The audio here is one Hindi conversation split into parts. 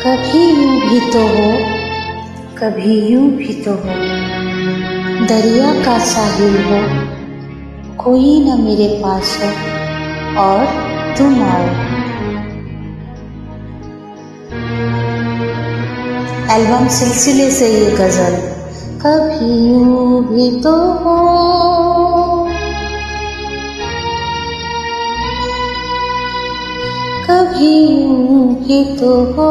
कभी यूं भी तो हो, कभी यूं भी तो हो, दरिया का साहिल हो, कोई न मेरे पास हो और तुम आओ। एल्बम सिलसिले से ये गजल। कभी यूं भी तो हो, कभी यूं भी तो हो,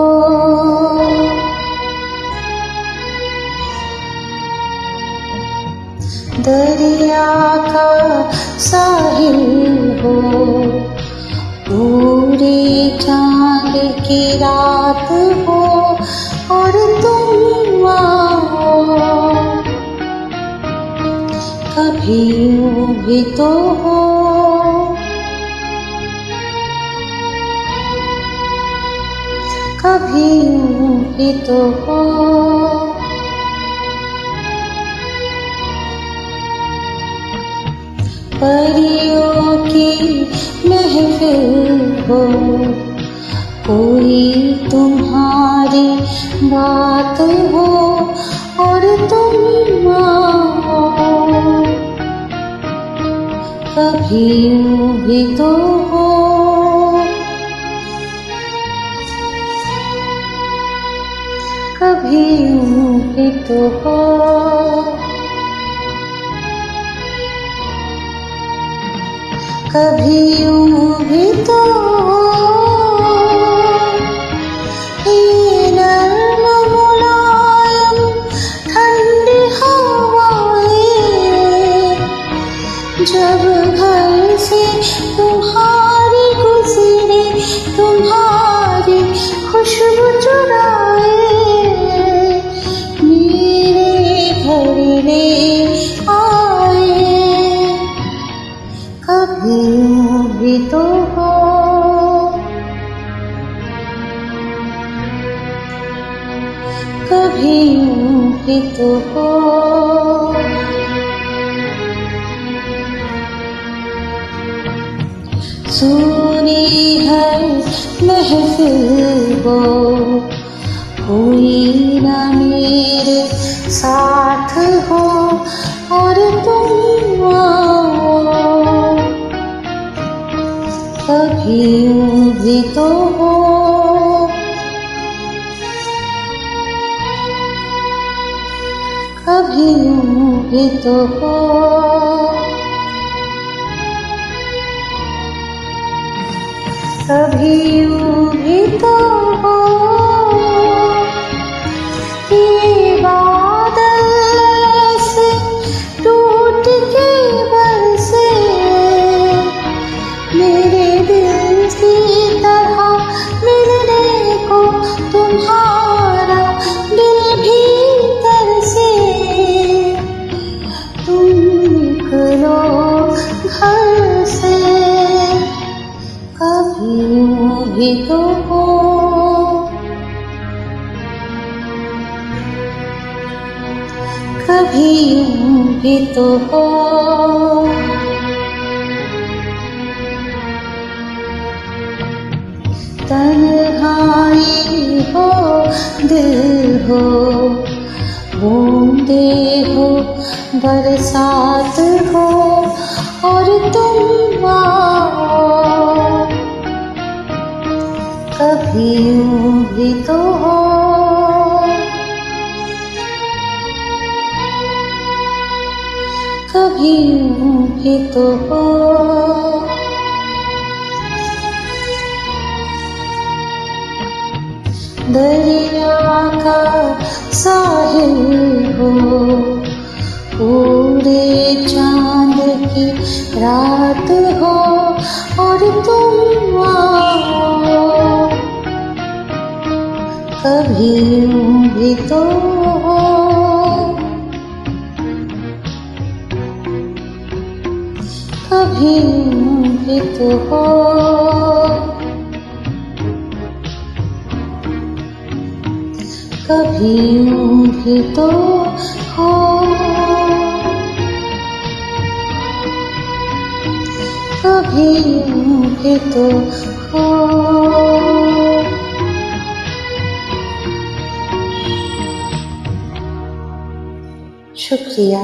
दरिया का साहिल हो, पूरी चांद की रात हो और तुम आओ। कभी यूं भी तो हो, कभी यूं भी तो हो, परियों की महफिल हो, कोई तुम्हारी बात हो और तुम आओ। कभी यूं भी तो हो, कभी यूं भी तो हो, कभी यूं भी तो हो, ये नर्म मुलायम ठंडी हवाएं, जब घर से तुम्हारी गुजरे, तुम्हारी खुशबू चुराए, मेरे घर ले आए। कभी यूं भी तो हो, कभी यूं भी तो हो, सुनी हर महफिल हो, कोई न मेरे साथ हो और तुम आओ। कभी यूं भी तो हो, कभी यूं भी तो हो, कभी यूं भी तो हो, ये बादल ऐसे टूट के बरसे, मेरे दिल की तरह मिलने को तुम्हारा दिल भी तरसे। तुम निकलो घर से, कभी यूं भी तो हो, कभी यूं भी तो हो, तन्हाई हो, दिल हो, बूंदे हो, बरसात हो और तुम आओ। कभी यूं भी तो हो, कभी यूं भी तो हो, दरिया का साहिल हो, पूरे चांद की रात हो और तुम आओ। कभी यूं भी तो हो, कभी यूं भी तो हो, कभी यूं भी तो हो, कभी यूं भी तो हो। शुक्रिया।